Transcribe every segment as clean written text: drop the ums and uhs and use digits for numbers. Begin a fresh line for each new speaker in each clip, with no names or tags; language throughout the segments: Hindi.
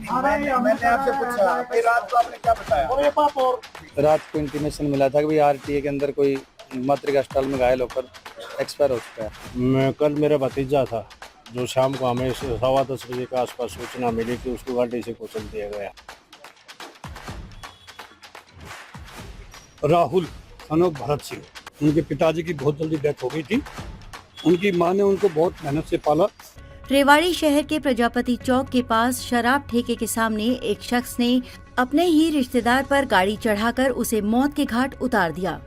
मैंने आपसे पूछा भाई रात को आपने क्या बताया?
रात को इंटीमेशन मिला था कि भाई आरटीए के अंदर कोई मातृका अस्पताल में घायल होकर एक्सपायर हो चुका है।
कल मेरा भतीजा था जो शाम को हमें 10:15 बजे के आसपास सूचना मिली कि उसको गाड़ी से कुचल दिया गया।
राहुल सन भरत सिंह, उनके पिताजी की बहुत जल्दी डेथ हो गई थी। उनकी मां ने उनको बहुत मेहनत से पाला।
रेवाड़ी शहर के प्रजापति चौक के पास शराब ठेके के सामने एक शख्स ने अपने ही रिश्तेदार पर गाड़ी चढ़ाकर उसे मौत के घाट उतार दिया।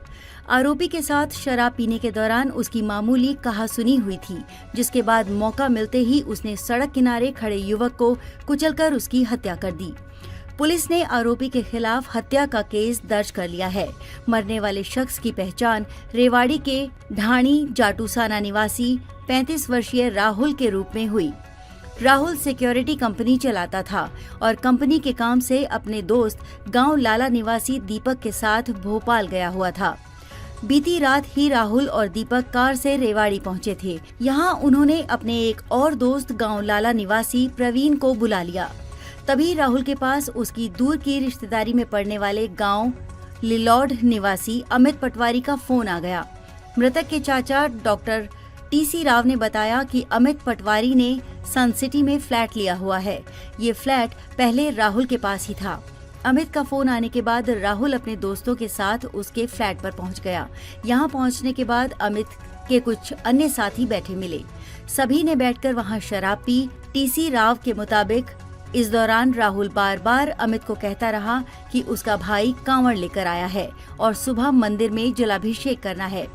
आरोपी के साथ शराब पीने के दौरान उसकी मामूली कहासुनी हुई थी, जिसके बाद मौका मिलते ही उसने सड़क किनारे खड़े युवक को कुचलकर उसकी हत्या कर दी। पुलिस ने आरोपी के खिलाफ हत्या का केस दर्ज कर लिया है। मरने वाले शख्स की पहचान रेवाड़ी के ढाणी जाटूसाना निवासी 35 वर्षीय राहुल के रूप में हुई। राहुल सिक्योरिटी कंपनी चलाता था और कंपनी के काम से अपने दोस्त गांव लाला निवासी दीपक के साथ भोपाल गया हुआ था। बीती रात ही राहुल और दीपक कार से रेवाड़ी पहुंचे थे। यहां उन्होंने अपने एक और दोस्त गांव लाला निवासी प्रवीण को बुला लिया। तभी राहुल के पास उसकी दूर की रिश्तेदारी में पड़ने वाले गांव लिलौड निवासी अमित पटवारी का फोन आ गया। मृतक के चाचा डॉक्टर टीसी राव ने बताया कि अमित पटवारी ने सन सिटी में फ्लैट लिया हुआ है। ये फ्लैट पहले राहुल के पास ही था। अमित का फोन आने के बाद राहुल अपने दोस्तों के साथ उसके फ्लैट पर पहुंच गया। यहां पहुंचने के बाद अमित के कुछ अन्य साथी बैठे मिले। सभी ने बैठकर वहां शराब पी। टीसी राव के मुताबिक इस दौरान राहुल बार बार अमित को कहता रहा कि उसका भाई कांवड़ लेकर आया है और सुबह मंदिर में जलाभिषेक करना है।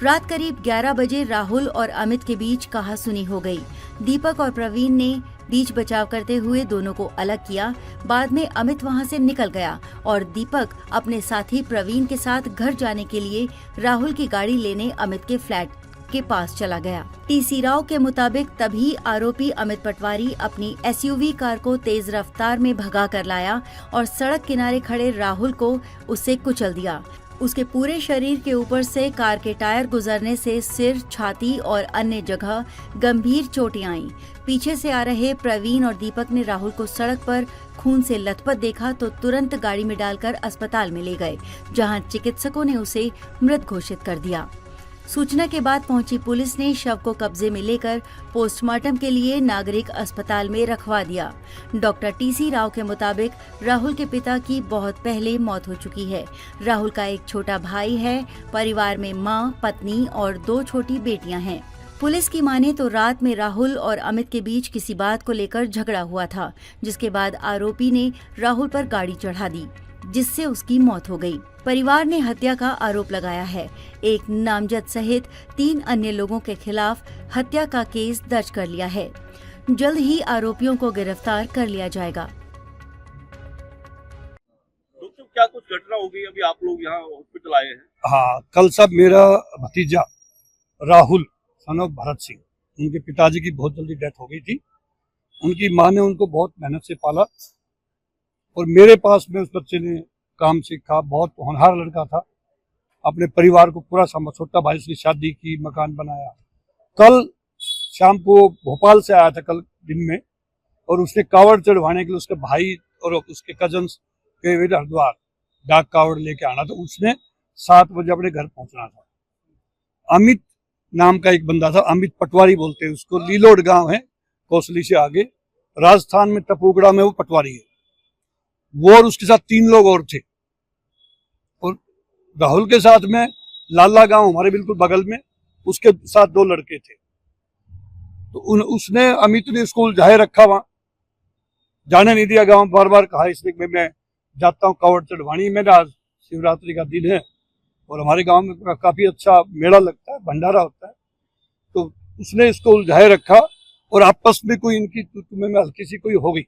रात करीब 11 बजे राहुल और अमित के बीच कहासुनी हो गई। दीपक और प्रवीण ने बीच बचाव करते हुए दोनों को अलग किया। बाद में अमित वहां से निकल गया और दीपक अपने साथी प्रवीण के साथ घर जाने के लिए राहुल की गाड़ी लेने अमित के फ्लैट के पास चला गया। टीसी राव के मुताबिक तभी आरोपी अमित पटवारी अपनी एसयूवी कार को तेज रफ्तार में भगा कर लाया और सड़क किनारे खड़े राहुल को उससे कुचल दिया। उसके पूरे शरीर के ऊपर से कार के टायर गुजरने से सिर, छाती और अन्य जगह गंभीर चोटें आईं। पीछे से आ रहे प्रवीण और दीपक ने राहुल को सड़क पर खून से लथपथ देखा तो तुरंत गाड़ी में डालकर अस्पताल में ले गए, जहां चिकित्सकों ने उसे मृत घोषित कर दिया। सूचना के बाद पहुंची पुलिस ने शव को कब्जे में लेकर पोस्टमार्टम के लिए नागरिक अस्पताल में रखवा दिया। डॉक्टर टीसी राव के मुताबिक राहुल के पिता की बहुत पहले मौत हो चुकी है। राहुल का एक छोटा भाई है। परिवार में मां, पत्नी और 2 छोटी बेटियां हैं। पुलिस की माने तो रात में राहुल और अमित के बीच किसी बात को लेकर झगड़ा हुआ था, जिसके बाद आरोपी ने राहुल पर गाड़ी चढ़ा दी, जिससे उसकी मौत हो गई। परिवार ने हत्या का आरोप लगाया है। एक नामजद सहित 3 अन्य लोगों के खिलाफ हत्या का केस दर्ज कर लिया है। जल्द ही आरोपियों को गिरफ्तार कर लिया जाएगा।
दोस्तों, क्या कुछ घटना हो गई? अभी आप लोग यहाँ हॉस्पिटल आए हैं।
हाँ, कल सब मेरा भतीजा राहुल सन भरत सिंह, उनके पिताजी की बहुत जल्दी डेथ हो गई थी। उनकी मां ने उनको बहुत मेहनत से पाला और मेरे पास में उस बच्चे ने काम सीखा। बहुत होनहार लड़का था। अपने परिवार को पूरा संभाला। छोटा भाई से शादी की, मकान बनाया। कल शाम को भोपाल से आया था, कल दिन में, और उसने कावड़ चढ़वाने के लिए उसके भाई और उसके कजन्स के हरिद्वार डाक कावड़ लेके आना था। उसने 7 बजे अपने घर पहुंचना था। अमित नाम का एक बंदा था, अमित पटवारी बोलते हैं उसको। लीलोड गांव है कौसली से आगे, राजस्थान में टपूगड़ा में वो पटवारी है। वो और उसके साथ 3 लोग और थे। और राहुल के साथ में लाला गांव हमारे बिल्कुल बगल में, उसके साथ 2 लड़के थे। तो उसने अमित ने स्कूल जाए रखा, वहां जाने नहीं दिया। गांव बार बार कहा इसने मैं जाता हूँ कावड़ चढ़वानी। मैंने आज शिवरात्रि का दिन है और हमारे गांव में काफी अच्छा मेला लगता है, भंडारा होता है। तो उसने इसको उलझाए रखा और आपस में कोई इनकी तुम्हें में हल्की सी कोई हो गई,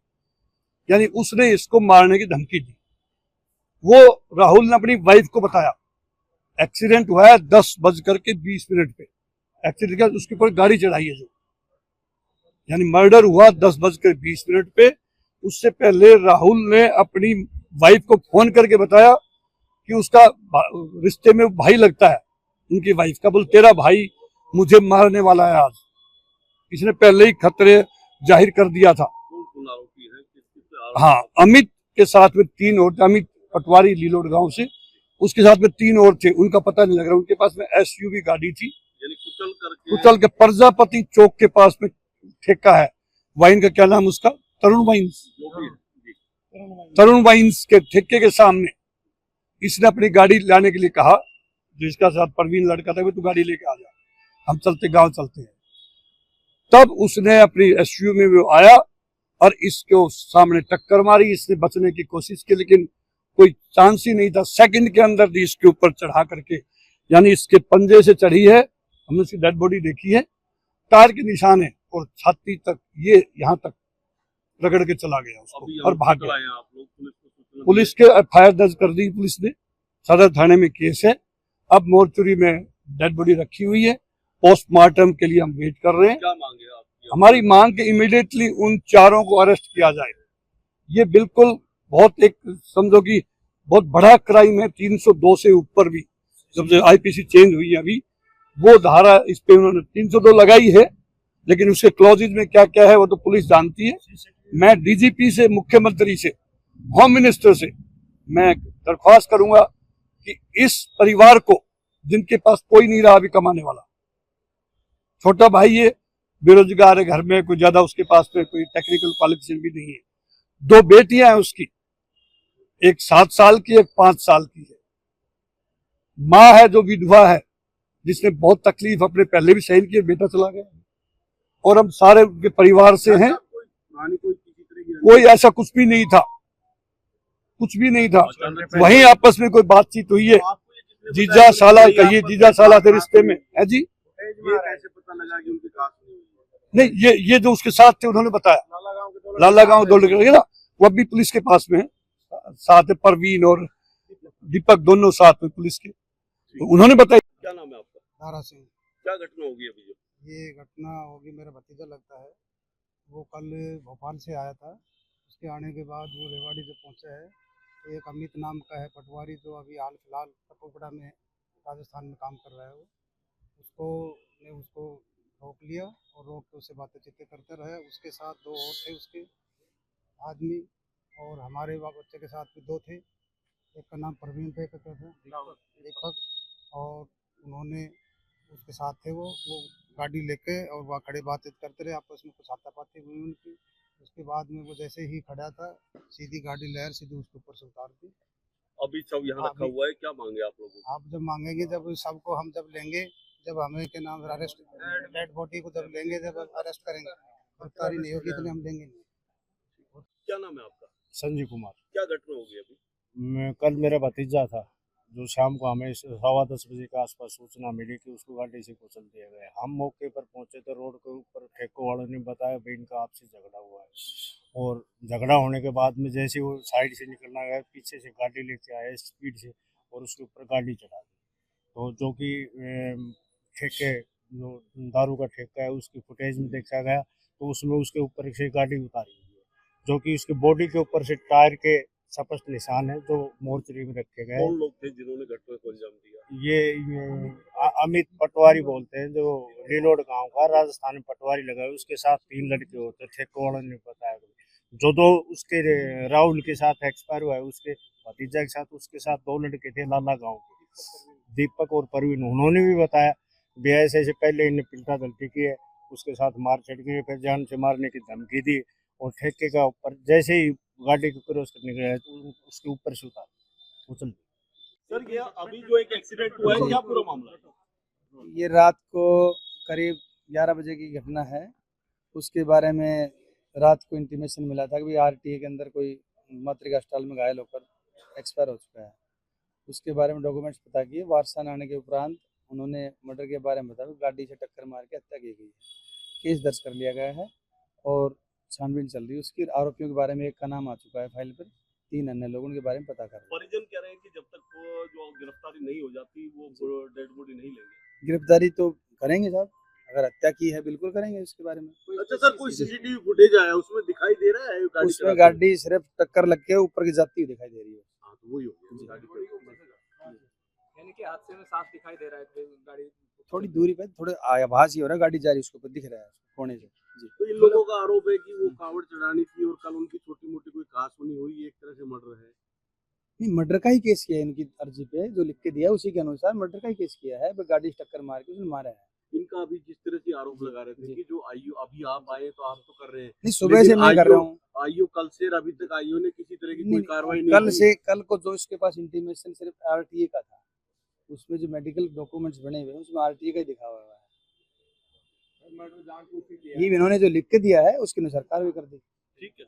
यानी उसने इसको मारने की धमकी दी। वो राहुल ने अपनी वाइफ को बताया। एक्सीडेंट हुआ है 10:20 पे। एक्सीडेंट का उसके ऊपर गाड़ी चढ़ाई है, जो यानी मर्डर हुआ 10:20 पे। उससे पहले राहुल ने अपनी वाइफ को फोन करके बताया कि उसका रिश्ते में भाई लगता है उनकी वाइफ का। बोल, तेरा भाई मुझे मारने वाला है आज। इसने पहले ही खतरे जाहिर कर दिया था।
कौन आरोपी है? किस
हाँ, अमित के साथ में 3 और थे। अमित पटवारी लीलोड गांव से, उसके साथ में 3 और थे, उनका पता नहीं लग रहा। उनके पास में SUV गाड़ी थी,
यानी
कुचल के प्रजापति चौक के पास में ठेका है वाइन का, क्या नाम उसका, तरुण वाइन्स, तरुण वाइन्स के ठेके के सामने इसने अपनी गाड़ी लाने के लिए कहा। जो इसका साथ परवीन लड़का था, वो तू गाड़ी लेके आ जा, हम चलते गांव चलते हैं। तब उसने अपनी SUV में वो आया और इसको सामने टक्कर मारी। इसने बचने की कोशिश की, लेकिन कोई चांस ही नहीं था। सेकंड के अंदर भी इसके ऊपर चढ़ा करके, यानी इसके पंजे से चढ़ी है, हमने उसकी डेड बॉडी देखी है, टायर के निशान है और छाती तक, ये यहाँ तक रगड़ के चला गया उसको और भाग गया।
आप लोग
पुलिस के FIR दर्ज कर दी पुलिस ने, सदर थाने में केस है। अब मोर्चरी में डेड बॉडी रखी हुई है, पोस्टमार्टम के लिए हम वेट कर रहे हैं।
क्या मांगे आप?
हमारी मांग के इमीडिएटली उन चारों को अरेस्ट किया जाए। ये बिल्कुल बहुत एक समझो कि बहुत बड़ा क्राइम है। 302 से ऊपर भी, जब से IPC चेंज हुई है अभी, वो धारा इस पे उन्होंने 302 लगाई है, लेकिन उसके क्लॉजेज में क्या क्या है वो तो पुलिस जानती है। मैं DGP से, मुख्यमंत्री से, होम मिनिस्टर से मैं दरख्वास्त करूंगा कि इस परिवार को, जिनके पास कोई नहीं रहा अभी कमाने वाला, छोटा भाई है, बेरोजगार है, घर में कोई ज्यादा उसके पास में कोई टेक्निकल क्वालिफिकेशन भी नहीं है, 2 बेटियां हैं उसकी, एक 7 साल की, एक 5 साल की है, माँ है जो विधवा है, जिसने बहुत तकलीफ अपने पहले भी सहन की, बेटा चला गया, और हम सारे उनके परिवार से हैं। कोई ऐसा कुछ भी नहीं था, कुछ भी नहीं था। वहीं आपस में कोई बातचीत हुई है, जीजा साला कहिए, जीजा साला के रिश्ते में है जी।
कैसे पता लगा कि उनकी कास्ट
नहीं, ये जो उसके साथ थे उन्होंने बताया, लाला गांव दो लड़के ना, वो अभी पुलिस के पास में है, साथ है परवीन और दीपक, दोनों साथ में पुलिस के, तो उन्होंने बताया।
क्या नाम है आपका?
तारा सिंह।
क्या घटना होगी अभी? जो
ये घटना होगी, मेरा भतीजा लगता है, वो कल भोपाल से आया था। उसके आने के बाद वो रेवाड़ी जब पहुंचा है, तो एक अमित नाम का है पटवारी, जो अभी हाल फिलहाल कपूरपड़ा में राजस्थान में काम कर रहा है, वो उसको रोक लिया और रोक के उससे बातें चीतें करते रहे। उसके साथ 2 और थे उसके आदमी, और हमारे बच्चे के साथ भी 2 थे। एक का नाम परवीन थे, दीपक, और उन्होंने उसके साथ थे वो गाड़ी लेके और वहाँ खड़े बातचीत करते रहे, आपस में कुछ हाथापाती हुई उनकी। उसके बाद में वो जैसे ही खड़ा था, सीधी गाड़ी लहर सीधी उसके ऊपर से उतार दी।
अभी सब यहाँ रखा हुआ है, क्या मांगे आप लोगों को?
आप जब मांगेंगे, जब सबको हम जब लेंगे, जब हमें के नाम अरेस्ट, डेड बॉडी को जब लेंगे, जब अरेस्ट करेंगे, गिरफ्तारी नहीं होगी इसलिए हम लेंगे नहीं।
क्या नाम है आपका?
संजीव कुमार।
क्या घटना होगी अभी?
कल मेरा भतीजा था, जो शाम को हमें 10:15 बजे के आसपास सूचना मिली कि उसको गाड़ी से कुचल दिया गया। हम मौके पर पहुंचे तो रोड के ऊपर ठेको वालों ने बताया भाई इनका आपसी झगड़ा हुआ है, और झगड़ा होने के बाद में जैसे वो साइड से निकलना गया, पीछे से गाड़ी लेके आए स्पीड से और उसके ऊपर गाड़ी चढ़ा दी। तो जो कि ठेके, जो दारू का ठेका है, उसकी फुटेज में देखा गया, तो उसमें उसके ऊपर से गाड़ी उतारी हुई है, जो कि उसके बॉडी के ऊपर से टायर के स्पष्ट निशान है, जो मोर्चरी में रखे गए।
कौन लोग थे जिन्होंने घटना को अंजाम दिया?
ये अमित पटवारी बोलते हैं, जो लीलोड गांव का, राजस्थान में पटवारी लगा है, उसके साथ 3 लड़के होते थे, ठेकेवालों ने बताया। जो 2 उसके राहुल के साथ एक्सपायर हुआ है, उसके भतीजा के साथ, उसके साथ 2 लड़के थे लाला गांव के, दीपक और परवीन। उन्होंने भी बताया भी ऐसे पहले इन्हें पिल्टा गलती की है, उसके साथ मार चढ़ गई, फिर जान से मारने की धमकी दी, और ठेके का ऊपर जैसे ही गाड़ी को क्रॉस करने गया तो उसके ऊपर से उछल।
सर, ये अभी जो एक एक्सीडेंट हुआ है, क्या पूरा मामला है?
ये रात को करीब 11 बजे की घटना है। उसके बारे में रात को इंटीमेशन मिला था कि भाई RTA के अंदर कोई मातृका अस्पताल में घायल होकर एक्सपायर हो चुका है। उसके बारे में डॉक्यूमेंट्स पता किए, वारसान आने के उपरांत उन्होंने मर्डर के बारे में बताया, गाड़ी से टक्कर मार के हत्या की गई है। केस दर्ज कर लिया गया है और छानबीन चल रही है उसकी। आरोपियों के बारे में एक का नाम आ चुका है फाइल पर, 3 अन्य लोगों के बारे में पता कर रहे हैं।
परिजन कह रहे हैं कि जब तक वो जो गिरफ्तारी नहीं हो जाती, वो डेड बॉडी नहीं लेंगे।
गिरफ्तारी तो करेंगे साहब, अगर हत्या की है बिल्कुल करेंगे उसके बारे में।
अच्छा सर, कोई CCTV फुटेज आया, उसमें दिखाई दे रहा है
उसमें गाड़ी सिर्फ टक्कर लग के ऊपर की जाती हुई दिखाई दे रही है।
हाँ, तो वही हो गया।
यानी कि हादसे में साफ दिखाई दे रहा है गाड़ी
थोड़ी दूरी पे थोड़े आभास ही हो रहा है, गाड़ी जा रही है उसके ऊपर दिख रहा है कोने से जी।
तो इन लोगों का आरोप है कि वो कावड़ चढ़ानी थी और कल उनकी छोटी मोटी कोई कहासुनी हुई, एक तरह से मर्डर है।
नहीं, मर्डर का ही केस किया है इनकी अर्जी पे, जो लिख के दिया है उसी के अनुसार मर्डर का ही केस किया है, गाड़ी टक्कर मार के उसने मारा है।
इनका अभी जिस तरह से आरोप लगा रहे थे
जी।
कि जो आईओ अभी आप आए तो आप तो कर रहे हैं,
नहीं, सुबह से मैं कर रहा हूँ।
आईओ कल से अभी तक आईओ ने किसी तरह की कोई
नहीं,
कार्रवाई नहीं
कल
की।
से कल को जो इसके पास इंटीमेशन सिर्फ आरटीए का था, उसमें जो मेडिकल डॉक्यूमेंट्स बने हुए हैं उसमें आरटीए का ही दिखा हुआ है। ये इन्होंने जो लिख के दिया है उसके अनुसार कार्रवाई कर दी।
ठीक है।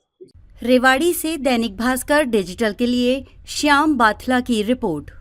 रेवाड़ी से दैनिक भास्कर डिजिटल के लिए श्याम बाथला की रिपोर्ट।